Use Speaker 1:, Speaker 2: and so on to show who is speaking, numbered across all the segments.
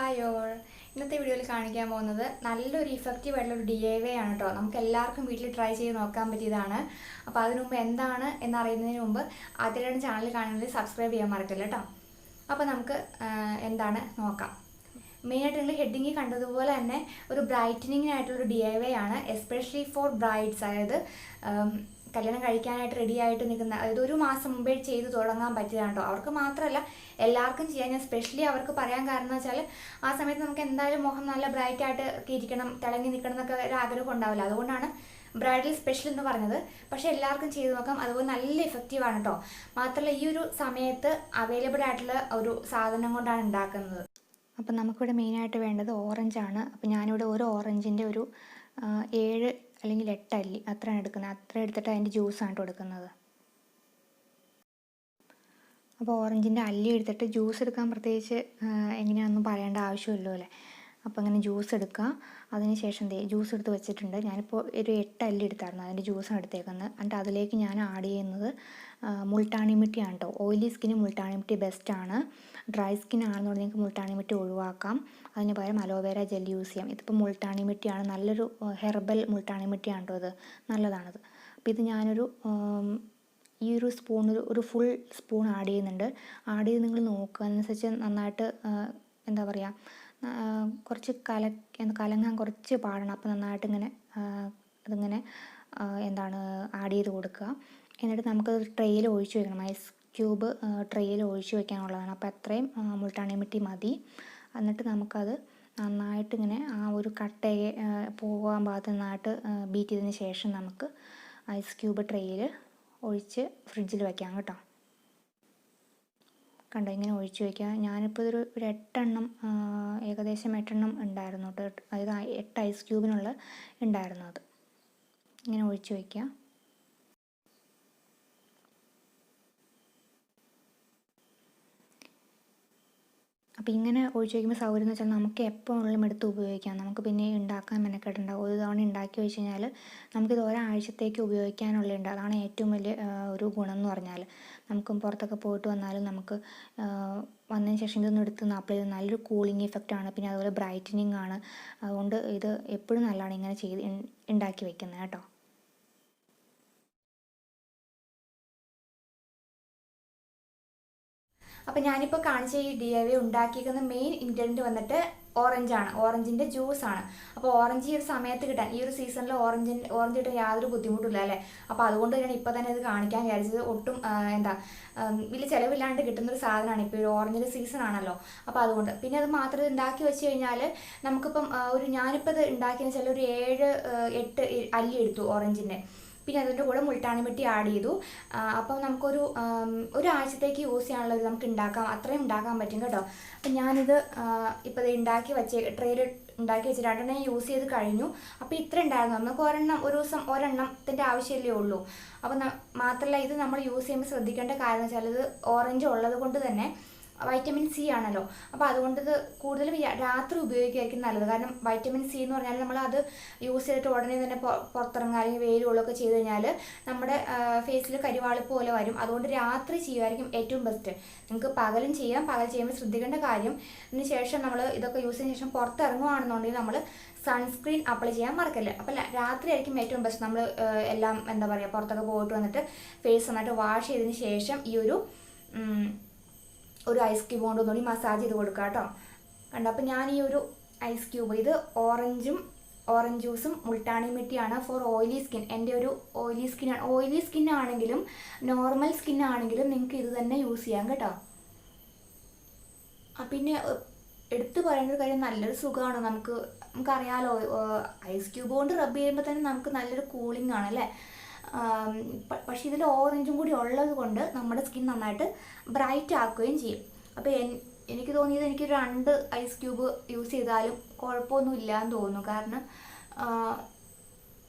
Speaker 1: Hi all. ഇന്നത്തെ വീഡിയോയിൽ കാണിക്കാൻ പോകുന്നത് നല്ലൊരു ഇഫക്റ്റീവ് ആയിട്ടുള്ളൊരു DIY ആണ് കേട്ടോ. നമുക്ക് എല്ലാവർക്കും വീട്ടിൽ ട്രൈ ചെയ്ത് നോക്കാൻ പറ്റിയതാണ്. അപ്പോൾ അതിനു മുമ്പ് എന്താണ് എന്നറിയുന്നതിന് മുമ്പ് ആദ്യമായിട്ട് ചാനൽ കാണുന്നത് സബ്സ്ക്രൈബ് ചെയ്യാൻ മറക്കില്ല കേട്ടോ. അപ്പോൾ നമുക്ക് എന്താണ് നോക്കാം. മെയിനായിട്ട് നിങ്ങൾ ഹെഡിങ്ങിൽ കണ്ടതുപോലെ തന്നെ ഒരു ബ്രൈറ്റനിങ്ങിനായിട്ടുള്ളൊരു DIY ആണ്, എസ്പെഷ്യലി ഫോർ ബ്രൈഡ്സ്. അതായത് കല്യാണം കഴിക്കാനായിട്ട് റെഡി ആയിട്ട് നിൽക്കുന്ന, അതായത് ഒരു മാസം മുമ്പേ ചെയ്ത് തുടങ്ങാൻ പറ്റിയതാണ് കേട്ടോ. അവർക്ക് മാത്രമല്ല എല്ലാവർക്കും ചെയ്യാൻ. ഞാൻ സ്പെഷ്യലി അവർക്ക് പറയാൻ കാരണം എന്ന് വെച്ചാൽ ആ സമയത്ത് നമുക്ക് എന്തായാലും മുഖം നല്ല ബ്രൈറ്റ് ആയിട്ട് ഇരിക്കണം, തിളങ്ങി നിൽക്കണം എന്നൊക്കെ ഒരു ആഗ്രഹം ഉണ്ടാവില്ല. അതുകൊണ്ടാണ് ബ്രൈഡൽ സ്പെഷ്യൽ എന്ന് പറഞ്ഞത്. പക്ഷേ എല്ലാവർക്കും ചെയ്ത് നോക്കാം, അതുപോലെ നല്ല ഇഫക്റ്റീവാണ് കേട്ടോ. മാത്രമല്ല ഈ ഒരു സമയത്ത് അവൈലബിൾ ആയിട്ടുള്ള ഒരു സാധനം കൊണ്ടാണ് ഉണ്ടാക്കുന്നത്. അപ്പം നമുക്കിവിടെ മെയിനായിട്ട് വേണ്ടത് ഓറഞ്ചാണ്. അപ്പം ഞാനിവിടെ ഒരു ഓറഞ്ചിൻ്റെ ഒരു 7 അല്ലെങ്കിൽ 8 അല്ലി അത്രയാണ് എടുക്കുന്നത്. അത്ര എടുത്തിട്ട് അതിൻ്റെ ജ്യൂസാണ് കൊടുക്കുന്നത്. അപ്പോൾ ഓറഞ്ചിൻ്റെ അല്ലി എടുത്തിട്ട് ജ്യൂസ് എടുക്കാൻ പ്രത്യേകിച്ച് എങ്ങനെയാണെന്നും പറയേണ്ട ആവശ്യമില്ലല്ലോ അല്ലേ. അപ്പോൾ അങ്ങനെ ജ്യൂസ് എടുക്കുക. അതിന് ശേഷം ജ്യൂസ് എടുത്ത് വെച്ചിട്ടുണ്ട്. ഞാനിപ്പോൾ ഒരു 8 അല്ലി എടുത്തായിരുന്നു, അതിൻ്റെ ജ്യൂസാണ് എടുത്തേക്കുന്നത്. എന്നിട്ട് അതിലേക്ക് ഞാൻ ആഡ് ചെയ്യുന്നത് മുൾട്ടാണി മിട്ടിയാണ് കേട്ടോ. ഓയിലി സ്കിന് മുൾട്ടാണി മിട്ടി ബെസ്റ്റാണ്. ഡ്രൈ സ്കിൻ ആണെന്നുണ്ടെങ്കിൽ നിങ്ങൾക്ക് മുൾട്ടാണി മിട്ടി ഒഴിവാക്കാം. അതിന് പകരം അലോവേര ജെൽ യൂസ് ചെയ്യാം. ഇതിപ്പോൾ മുൾട്ടാണി മിട്ടിയാണ്, നല്ലൊരു ഹെർബൽ മുൾട്ടാണി മിട്ടിയാണ് കേട്ടോ. ഇത് നല്ലതാണത്. അപ്പോൾ ഇത് ഞാനൊരു ഈ ഒരു സ്പൂൺ ഒരു ഫുൾ സ്പൂൺ ആഡ് ചെയ്യുന്നുണ്ട്. ആഡ് ചെയ്ത് നിങ്ങൾ നോക്കുക, അതിനനുസരിച്ച് നന്നായിട്ട് എന്താ പറയുക, കുറച്ച് കലങ്ങാൻ കുറച്ച് പാടണം. അപ്പോൾ നന്നായിട്ട് ഇങ്ങനെ അതിങ്ങനെ എന്താണ് ആഡ് ചെയ്ത് കൊടുക്കുക. എന്നിട്ട് നമുക്കത് ട്രെയിൽ ഒഴിച്ച് വയ്ക്കണം. ഐസ് ക്യൂബ് ട്രെയിൽ ഒഴിച്ച് വയ്ക്കാനുള്ളതാണ്. അപ്പോൾ അത്രയും മുൾട്ടാണി മിട്ടി മതി. എന്നിട്ട് നമുക്കത് നന്നായിട്ട് ഇങ്ങനെ ആ ഒരു കട്ടയെ പോകാൻ പാകത്തിന് നന്നായിട്ട് ബീറ്റ് ചെയ്തതിന് ശേഷം നമുക്ക് ഐസ് ക്യൂബ് ട്രെയിൽ ഒഴിച്ച് ഫ്രിഡ്ജിൽ വയ്ക്കാം കേട്ടോ. കണ്ടോ, ഇങ്ങനെ ഒഴിച്ച് വയ്ക്കുക. ഞാനിപ്പോൾ ഇതൊരു 8 എണ്ണം, ഏകദേശം 8 എണ്ണം ഉണ്ടായിരുന്നു കേട്ടോ. അതായത് 8 ഐസ് ക്യൂബിനുള്ള ഉണ്ടായിരുന്നു. അത് ഇങ്ങനെ ഒഴിച്ച് വയ്ക്കുക. അപ്പോൾ ഇങ്ങനെ ഒഴിച്ച് വയ്ക്കുമ്പോൾ സൗകര്യം എന്ന് വെച്ചാൽ നമുക്ക് എപ്പോഴും എടുത്ത് ഉപയോഗിക്കാം. നമുക്ക് പിന്നെ ഉണ്ടാക്കാൻ മെനക്കെട്ടുണ്ടാവും. ഒരു തവണ ഉണ്ടാക്കി വെച്ച് കഴിഞ്ഞാൽ നമുക്കിത് ഒരാഴ്ചത്തേക്ക് ഉപയോഗിക്കാനുള്ളതുണ്ട്. അതാണ് ഏറ്റവും വലിയ ഒരു ഗുണം എന്ന് പറഞ്ഞാൽ. നമുക്ക് പുറത്തൊക്കെ പോയിട്ട് വന്നാലും നമുക്ക് വന്നതിന് ശേഷം ഇതൊന്നും എടുത്ത് അപ്ലൈ ചെയ്ത് നല്ലൊരു കൂളിംഗ് ഇഫക്റ്റാണ്. പിന്നെ അതുപോലെ ബ്രൈറ്റനിങ് ആണ്. അതുകൊണ്ട് ഇത് എപ്പോഴും നല്ലതാണ് ഇങ്ങനെ ചെയ്ത് ഉണ്ടാക്കി വെക്കുന്നത് കേട്ടോ. അപ്പോൾ ഞാനിപ്പോൾ കാണിച്ച ഈ DIY ഉണ്ടാക്കിയിരിക്കുന്ന മെയിൻ ഇൻഗ്രീഡിയൻറ്റ് വന്നിട്ട് ഓറഞ്ചാണ്, ഓറഞ്ചിൻ്റെ ജ്യൂസാണ്. അപ്പോൾ ഓറഞ്ച് ഈ ഒരു സമയത്ത് കിട്ടാൻ, ഈ ഒരു സീസണിൽ ഓറഞ്ച് കിട്ടാൻ യാതൊരു ബുദ്ധിമുട്ടില്ല അല്ലേ. അപ്പോൾ അതുകൊണ്ട് ഞാൻ ഇപ്പോൾ തന്നെ ഇത് കാണിക്കാൻ വിചാരിച്ചത്. ഒട്ടും വലിയ ചിലവില്ലാണ്ട് കിട്ടുന്നൊരു സാധനമാണ്. ഇപ്പോൾ ഒരു ഓറഞ്ചിൻ്റെ സീസൺ ആണല്ലോ. അപ്പോൾ അതുകൊണ്ട് പിന്നെ അത് മാത്രം ഉണ്ടാക്കി വെച്ച് കഴിഞ്ഞാൽ നമുക്കിപ്പം ഞാനിപ്പോൾ ഇത് ഉണ്ടാക്കിയെന്ന് വെച്ചാൽ ഒരു 7-8 അല്ലി എടുത്തു ഓറഞ്ചിൻ്റെ. പിന്നെ അതിൻ്റെ കൂടെ മുൾട്ടാണി മിട്ടി ആഡ് ചെയ്തു. അപ്പം നമുക്കൊരു ഒരാഴ്ചത്തേക്ക് യൂസ് ചെയ്യാനുള്ളത് നമുക്ക് ഉണ്ടാക്കാം, അത്രയും ഉണ്ടാക്കാൻ പറ്റും കേട്ടോ. അപ്പം ഞാനിത് ഇപ്പോൾ ഇത് ഉണ്ടാക്കി വെച്ച് ട്രെയിൽ ഉണ്ടാക്കി വെച്ച് 2 എണ്ണം യൂസ് ചെയ്ത് കഴിഞ്ഞു. അപ്പോൾ ഇത്ര ഉണ്ടായിരുന്നു. നമുക്ക് ഒരു ദിവസം ഒരെണ്ണത്തിൻ്റെ ആവശ്യമല്ലേ ഉള്ളൂ. അപ്പം മാത്രമല്ല ഇത് നമ്മൾ യൂസ് ചെയ്യുമ്പോൾ ശ്രദ്ധിക്കേണ്ട കാര്യം എന്ന് വെച്ചാൽ ഇത് ഓറഞ്ച് ഉള്ളത് കൊണ്ട് തന്നെ വൈറ്റമിൻ സി ആണല്ലോ. അപ്പോൾ അതുകൊണ്ട് ഇത് കൂടുതലും രാത്രി ഉപയോഗിക്കുകയായിരിക്കും നല്ലത്. കാരണം വൈറ്റമിൻ സി എന്ന് പറഞ്ഞാൽ നമ്മൾ അത് യൂസ് ചെയ്തിട്ട് ഉടനെ തന്നെ പുറത്തിറങ്ങുക അല്ലെങ്കിൽ വെയിലുള്ളൊക്കെ ചെയ്ത് കഴിഞ്ഞാൽ നമ്മുടെ ഫേസിൽ കരിവാളിപ്പ് പോലെ വരും. അതുകൊണ്ട് രാത്രി ചെയ്യുമായിരിക്കും ഏറ്റവും ബെസ്റ്റ്. നിങ്ങൾക്ക് പകലും ചെയ്യാം. പകൽ ചെയ്യുമ്പോൾ ശ്രദ്ധിക്കേണ്ട കാര്യം, ഇതിന് ശേഷം നമ്മൾ ഇതൊക്കെ യൂസ് ചെയ്തതിന് ശേഷം പുറത്തിറങ്ങുകയാണെന്നുണ്ടെങ്കിൽ നമ്മൾ സൺസ്ക്രീൻ അപ്ലൈ ചെയ്യാൻ മറക്കല്ലേ. അപ്പോൾ രാത്രി ആയിരിക്കും ഏറ്റവും ബെസ്റ്റ്. നമ്മൾ എല്ലാം എന്താ പറയുക, പുറത്തൊക്കെ പോയിട്ട് വന്നിട്ട് ഫേസ് നന്നായിട്ട് വാഷ് ചെയ്തതിന് ശേഷം ഈ ഒരു ഐസ് ക്യൂബ് കൊണ്ട് ഒന്നുകൂടി മസാജ് ചെയ്ത് കൊടുക്കുക കേട്ടോ. കണ്ടോ, അപ്പോൾ ഞാൻ ഈ ഒരു ഐസ് ക്യൂബ്, ഇത് ഓറഞ്ച് ജ്യൂസും മുൾട്ടാണി മിട്ടിയാണ് ഫോർ ഓയിലി സ്കിൻ. എൻ്റെ ഒരു ഓയിലി സ്കിന്നാണ്. ഓയിലി സ്കിൻ ആണെങ്കിലും നോർമൽ സ്കിൻ ആണെങ്കിലും നിങ്ങൾക്ക് ഇത് തന്നെ യൂസ് ചെയ്യാം കേട്ടോ. പിന്നെ എടുത്തു പറയേണ്ട ഒരു കാര്യം, നല്ലൊരു സുഖമാണ്. നമുക്കറിയാലോ, ഐസ് ക്യൂബ് കൊണ്ട് റബ്ബ് ചെയ്യുമ്പോൾ തന്നെ നമുക്ക് നല്ലൊരു കൂളിംഗ് ആണല്ലേ. പക്ഷേ ഇതിൽ ഓറഞ്ചും കൂടി ഉള്ളത് കൊണ്ട് നമ്മുടെ സ്കിൻ നന്നായിട്ട് ബ്രൈറ്റ് ആക്കുകയും ചെയ്യും. അപ്പോൾ എനിക്ക് തോന്നിയത് എനിക്കൊരു 2 ഐസ് ക്യൂബ് യൂസ് ചെയ്താലും കുഴപ്പമൊന്നുമില്ല എന്ന് തോന്നുന്നു. കാരണം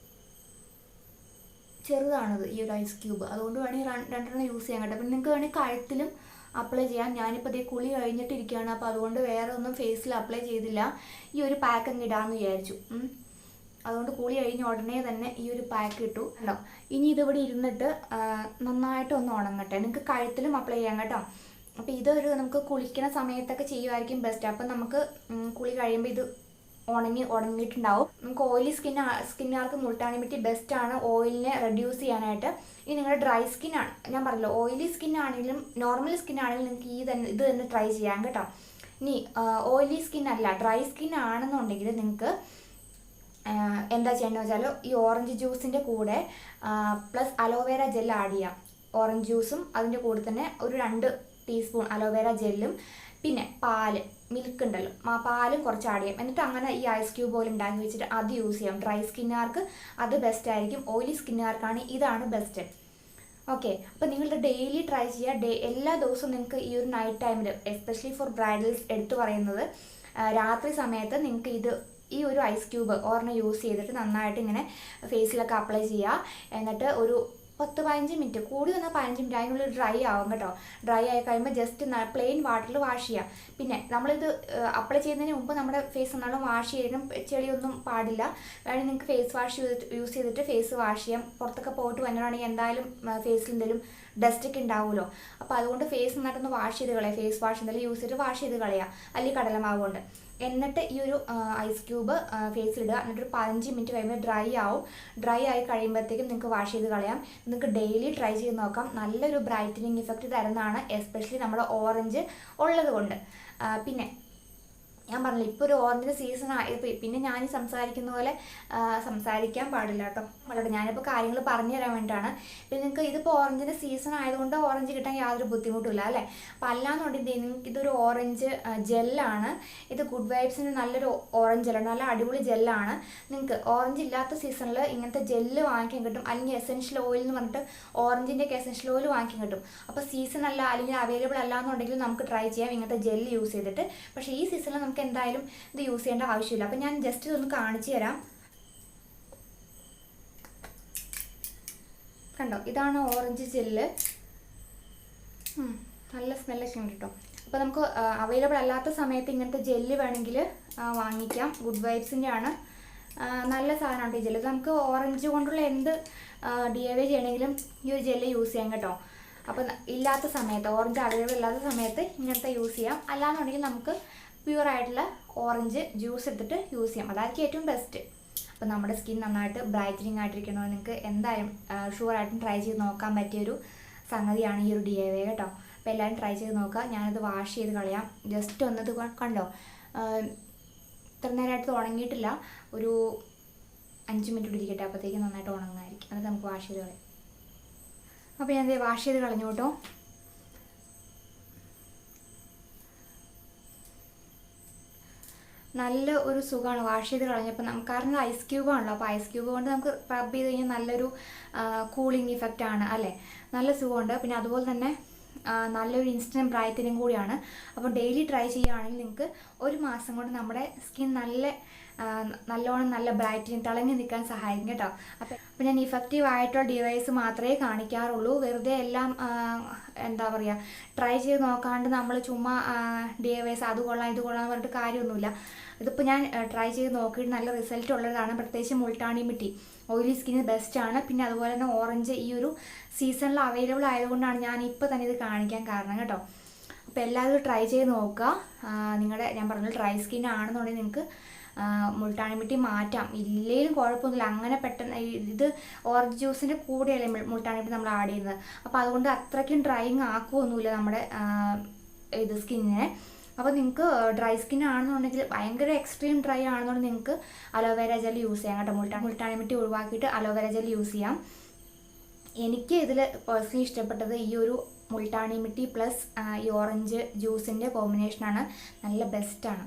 Speaker 1: ചെറുതാണത് ഈ ഒരു ഐസ് ക്യൂബ്. അതുകൊണ്ട് വേണമെങ്കിൽ 2 എണ്ണം യൂസ് ചെയ്യാൻ കേട്ടോ. പിന്നെ നിങ്ങൾക്ക് വേണമെങ്കിൽ കഴുത്തിലും അപ്ലൈ ചെയ്യാം. ഞാനിപ്പോൾ ഇതേ കുളി കഴിഞ്ഞിട്ടിരിക്കുകയാണ്. അപ്പോൾ അതുകൊണ്ട് വേറെ ഒന്നും ഫേസിൽ അപ്ലൈ ചെയ്തില്ല. ഈ ഒരു പാക്ക് അങ്ങ് ഇടാമെന്ന് വിചാരിച്ചു. അതുകൊണ്ട് കുളി കഴിഞ്ഞ ഉടനെ തന്നെ ഈ ഒരു പാക്ക് ഇട്ടു കേട്ടോ. ഇനി ഇതിവിടെ ഇരുന്നിട്ട് നന്നായിട്ട് ഒന്ന് ഉണങ്ങട്ടെ. നിങ്ങൾക്ക് കഴുത്തിലും അപ്ലൈ ചെയ്യാം കേട്ടോ. അപ്പോൾ ഇതൊരു നമുക്ക് കുളിക്കുന്ന സമയത്തൊക്കെ ചെയ്യുമായിരിക്കും ബെസ്റ്റ്. അപ്പം നമുക്ക് കുളി കഴിയുമ്പോൾ ഇത് ഉണങ്ങിയിട്ടുണ്ടാവും. നമുക്ക് ഓയിലി സ്കിന്നുകാർക്ക് മുൾട്ടാണിമിട്ടി ബെസ്റ്റാണ് ഓയിലിനെ റെഡ്യൂസ് ചെയ്യാനായിട്ട്. ഇനി നിങ്ങളുടെ ഡ്രൈ സ്കിന്നാണ്, ഞാൻ പറഞ്ഞല്ലോ ഓയിലി സ്കിന്നാണെങ്കിലും നോർമൽ സ്കിന്നാണെങ്കിലും നിങ്ങൾക്ക് ഇത് തന്നെ ട്രൈ ചെയ്യാം കേട്ടോ. ഇനി ഓയിലി സ്കിൻ അല്ല ഡ്രൈ സ്കിൻ ആണെന്നുണ്ടെങ്കിൽ നിങ്ങൾക്ക് എന്താ ചെയ്യേണ്ടതെന്ന് വെച്ചാൽ ഈ ഓറഞ്ച് ജ്യൂസിൻ്റെ കൂടെ പ്ലസ് അലോവേര ജെൽ ആഡ് ചെയ്യാം. ഓറഞ്ച് ജ്യൂസും അതിൻ്റെ കൂടെ തന്നെ ഒരു 2 ടീസ്പൂൺ അലോവേര ജെല്ലും പിന്നെ മിൽക്ക് ഉണ്ടല്ലോ പാലും കുറച്ച് ആഡ് ചെയ്യാം. എന്നിട്ട് അങ്ങനെ ഈ ഐസ് ക്യൂബ് പോലെ ഉണ്ടാക്കി വെച്ചിട്ട് അത് യൂസ് ചെയ്യാം. ഡ്രൈ സ്കിന്നുകാർക്ക് അത് ബെസ്റ്റ് ആയിരിക്കും. ഓയിലി സ്കിന്നുകാർക്കാണ് ഇതാണ് ബെസ്റ്റ്. ഓക്കെ, അപ്പോൾ നിങ്ങൾ ഡെയിലി ട്രൈ ചെയ്യുക. എല്ലാ ദിവസവും നിങ്ങൾക്ക് ഈ ഒരു നൈറ്റ് ടൈമിൽ എസ്പെഷ്യലി ഫോർ ബ്രൈഡൽസ് എടുത്തു പറയുന്നത് രാത്രി സമയത്ത് നിങ്ങൾക്ക് ഈ ഒരു ഐസ് ക്യൂബ് ഒരെണ്ണം യൂസ് ചെയ്തിട്ട് നന്നായിട്ട് ഇങ്ങനെ ഫേസിലൊക്കെ അപ്ലൈ ചെയ്യുക. എന്നിട്ട് ഒരു 10-15 മിനിറ്റ്, കൂടി വന്നാൽ 15 മിനിറ്റ് അതിനുള്ളിൽ ഡ്രൈ ആവും കേട്ടോ. ഡ്രൈ ആയി കഴിയുമ്പോൾ ജസ്റ്റ് പ്ലെയിൻ വാട്ടറിൽ വാഷ് ചെയ്യാം. പിന്നെ നമ്മളിത് അപ്ലൈ ചെയ്യുന്നതിന് മുമ്പ് നമ്മുടെ ഫേസ് നല്ലോണം വാഷ് ചെയ്യണം. ചെളിയൊന്നും പാടില്ല. വേണമെങ്കിൽ നിങ്ങൾക്ക് ഫേസ് വാഷ് യൂസ് ചെയ്തിട്ട് ഫേസ് വാഷ് ചെയ്യാം. പുറത്തൊക്കെ പോയിട്ട് വന്നതാണെങ്കിൽ എന്തായാലും ഫേസിൽ എന്തെങ്കിലും ഡസ്റ്റൊക്കെ ഉണ്ടാവുമല്ലോ. അപ്പോൾ അതുകൊണ്ട് ഫേസ് നന്നായിട്ടൊന്ന് വാഷ് ചെയ്ത് കളയാം. ഫേസ് വാഷ് എന്തെങ്കിലും യൂസ് ചെയ്തിട്ട് വാഷ് ചെയ്ത് കളയാം, അല്ലെങ്കിൽ കടലമാവ് കൊണ്ട്. എന്നിട്ട് ഈ ഒരു ഐസ് ക്യൂബ് ഫേസിലിടുക. എന്നിട്ടൊരു 15 മിനിറ്റ് കഴിയുമ്പോൾ ഡ്രൈ ആവും. ഡ്രൈ ആയി കഴിയുമ്പോഴത്തേക്കും നിങ്ങൾക്ക് വാഷ് ചെയ്ത് കളയാം. നിങ്ങൾക്ക് ഡെയിലി ട്രൈ ചെയ്ത് നോക്കാം. നല്ലൊരു ബ്രൈറ്റനിങ് ഇഫക്റ്റ് തരുന്നതാണ്, എസ്പെഷ്യലി നമ്മുടെ ഓറഞ്ച് ഉള്ളത് കൊണ്ട്. പിന്നെ ഞാൻ പറഞ്ഞില്ല ഇപ്പോൾ ഒരു ഓറഞ്ചിൻ്റെ സീസൺ ആയപ്പോൾ പിന്നെ ഞാൻ സംസാരിക്കുന്ന പോലെ സംസാരിക്കാൻ പാടില്ല കേട്ടോ. വളരെ ഞാനിപ്പോൾ കാര്യങ്ങൾ പറഞ്ഞു തരാൻ വേണ്ടിയിട്ടാണ്. പിന്നെ നിങ്ങൾക്ക് ഇതിപ്പോൾ ഓറഞ്ചിൻ്റെ സീസൺ ആയതുകൊണ്ട് ഓറഞ്ച് കിട്ടാൻ യാതൊരു ബുദ്ധിമുട്ടില്ല അല്ലേ. അപ്പോൾ അല്ലാന്നുണ്ടെങ്കിൽ നിങ്ങൾക്ക് ഇതൊരു ഓറഞ്ച് ജെല്ലാണ്. ഇത് ഗുഡ് വൈബ്സിൻ്റെ നല്ലൊരു ഓറഞ്ച് ജെല്ലാണ്, നല്ല അടിപൊളി ജെല്ലാണ്. നിങ്ങൾക്ക് ഓറഞ്ച് ഇല്ലാത്ത സീസണിൽ ഇങ്ങനത്തെ ജെല്ല് വാങ്ങിക്കാൻ കിട്ടും. അല്ലെങ്കിൽ എസെൻഷ്യൽ ഓയിൽ എന്ന് പറഞ്ഞിട്ട് ഓറഞ്ചിൻ്റെയൊക്കെ എസെൻഷ്യൽ ഓയിൽ വാങ്ങിക്കാൻ കിട്ടും. അപ്പോൾ സീസൺ അല്ല അല്ലെങ്കിൽ അവൈലബിൾ അല്ല എന്നുണ്ടെങ്കിൽ നമുക്ക് ട്രൈ ചെയ്യാം ഇങ്ങനത്തെ ജെല്ല് യൂസ് ചെയ്തിട്ട്. പക്ഷേ ഈ സീസണിൽ നമുക്ക് എന്തായാലും ഇത് യൂസ് ചെയ്യേണ്ട ആവശ്യമില്ല. അപ്പം ഞാൻ ജസ്റ്റ് ഇതൊന്ന് കാണിച്ചു തരാം. കണ്ടോ, ഇതാണ് ഓറഞ്ച് ജെല്ല്. നല്ല സ്മെല്ലൊക്കെ ഉണ്ട് കേട്ടോ. അപ്പോൾ നമുക്ക് അവൈലബിൾ അല്ലാത്ത സമയത്ത് ഇങ്ങനത്തെ ജെല്ല് വേണമെങ്കിൽ വാങ്ങിക്കാം. ഗുഡ് വൈബ്സിൻ്റെ ആണ്, നല്ല സാധനമാണ് ഈ ജെല്ല്. നമുക്ക് ഓറഞ്ച് കൊണ്ടുള്ള എന്ത് DIY ചെയ്യണമെങ്കിലും ഈ ഒരു ജെല്ല് യൂസ് ചെയ്യാം കേട്ടോ. അപ്പോൾ ഇല്ലാത്ത സമയത്ത് ഓറഞ്ച് അവൈലബിൾ ഇല്ലാത്ത സമയത്ത് ഇങ്ങനത്തെ യൂസ് ചെയ്യാം. അല്ലാന്നുണ്ടെങ്കിൽ നമുക്ക് പ്യുവറായിട്ടുള്ള ഓറഞ്ച് ജ്യൂസ് എടുത്തിട്ട് യൂസ് ചെയ്യാം. അതായിരിക്കും ഏറ്റവും ബെസ്റ്റ്. അപ്പോൾ നമ്മുടെ സ്കിൻ നന്നായിട്ട് ബ്രൈറ്റനിങ് ആയിട്ടിരിക്കണമെങ്കിൽ നിങ്ങൾക്ക് എന്തായാലും ഷുവറായിട്ടും ട്രൈ ചെയ്ത് നോക്കാൻ പറ്റിയൊരു സംഗതിയാണ് ഈ ഒരു DIY കേട്ടോ. അപ്പോൾ എല്ലാവരും ട്രൈ ചെയ്ത് നോക്കുക. ഞാനത് വാഷ് ചെയ്ത് കളയാം. ജസ്റ്റ് ഒന്നത് കണ്ടോ, ഇത്ര നേരമായിട്ട് ഉണങ്ങിയിട്ടില്ല. ഒരു 5 മിനിറ്റ് ഇരിക്കട്ടെ, അപ്പോഴത്തേക്ക് നന്നായിട്ട് ഉണങ്ങായിരിക്കും. എന്നിട്ട് നമുക്ക് വാഷ് ചെയ്ത് കളയാം. അപ്പോൾ ഞാൻ വാഷ് ചെയ്ത് കളഞ്ഞു കേട്ടോ. നല്ല ഒരു സുഖമാണ് വാഷ് ചെയ്ത് കളഞ്ഞപ്പോൾ. കാരണം ഐസ് ക്യൂബാണല്ലോ, അപ്പോൾ ഐസ് ക്യൂബ് കൊണ്ട് നമുക്ക് റബ്ബ് ചെയ്ത് കഴിഞ്ഞാൽ നല്ലൊരു കൂളിംഗ് ഇഫക്റ്റ് ആണ് അല്ലേ. നല്ല സുഖമുണ്ട്. പിന്നെ അതുപോലെ തന്നെ നല്ലൊരു ഇൻസ്റ്റൻറ്റ് ബ്രൈറ്റനിങ് കൂടിയാണ്. അപ്പോൾ ഡെയിലി ട്രൈ ചെയ്യുകയാണെങ്കിൽ നിങ്ങൾക്ക് 1 മാസം കൊണ്ട് നമ്മുടെ സ്കിൻ നല്ലോണം നല്ല ബ്രൈറ്റനിങ് തിളങ്ങി നിൽക്കാൻ സഹായിക്കും കേട്ടോ. അപ്പോൾ ഞാൻ ഇഫക്റ്റീവ് ആയിട്ടുള്ള ഡിവൈസ് മാത്രമേ കാണിക്കാറുള്ളൂ. വെറുതെ എല്ലാം എന്താ പറയുക ട്രൈ ചെയ്ത് നോക്കാണ്ട് നമ്മൾ ചുമ്മാ DIYs അത് കൊള്ളാം ഇത് കൊള്ളാം എന്ന് പറഞ്ഞിട്ട് കാര്യമൊന്നുമില്ല. ഇതിപ്പോൾ ഞാൻ ട്രൈ ചെയ്ത് നോക്കിയിട്ട് നല്ല റിസൾട്ട് ഉള്ളതാണ്. പ്രത്യേകിച്ച് മുൾട്ടാണിമിട്ടി ഓയിലി സ്കിന്നിന് ബെസ്റ്റാണ്. പിന്നെ അതുപോലെ തന്നെ ഓറഞ്ച് ഈ ഒരു സീസണിൽ അവൈലബിൾ ആയതുകൊണ്ടാണ് ഞാൻ ഇപ്പോൾ തന്നെ ഇത് കാണിക്കാൻ കാരണം കേട്ടോ. അപ്പോൾ എല്ലാവരും ട്രൈ ചെയ്ത് നോക്കുക. ഞാൻ പറഞ്ഞ ഡ്രൈ സ്കിൻ ആണെന്നുണ്ടെങ്കിൽ നിങ്ങൾക്ക് മുൾട്ടാണിമിട്ടി മാറ്റാം. ഇല്ലെങ്കിലും കുഴപ്പമൊന്നുമില്ല. അങ്ങനെ പെട്ടെന്ന് ഇത് ഓറഞ്ച് ജ്യൂസിൻ്റെ കൂടെയല്ലേ മുൾട്ടാണിമിട്ടി നമ്മൾ ആഡ് ചെയ്യുന്നത്. അപ്പോൾ അതുകൊണ്ട് അത്രയ്ക്കും ഡ്രൈയിങ് ആക്കുമൊന്നുമില്ല നമ്മുടെ ഇത് സ്കിന്നിനെ. അപ്പോൾ നിങ്ങൾക്ക് ഡ്രൈ സ്കിൻ ആണെന്നുണ്ടെങ്കിൽ ഭയങ്കര എക്സ്ട്രീം ഡ്രൈ ആണെന്നുണ്ടെങ്കിൽ നിങ്ങൾക്ക് അലോവേര ജെൽ യൂസ് ചെയ്യാം കേട്ടോ. മുൾട്ടാണിമിട്ടി ഒഴിവാക്കിയിട്ട് അലോവേര ജെൽ യൂസ് ചെയ്യാം. എനിക്ക് ഇതിൽ പേഴ്സണലി ഇഷ്ടപ്പെട്ടത് ഈ ഒരു മുൾട്ടാണിമിട്ടി പ്ലസ് ഈ ഓറഞ്ച് ജ്യൂസിൻ്റെ കോമ്പിനേഷനാണ്. നല്ല ബെസ്റ്റാണ്.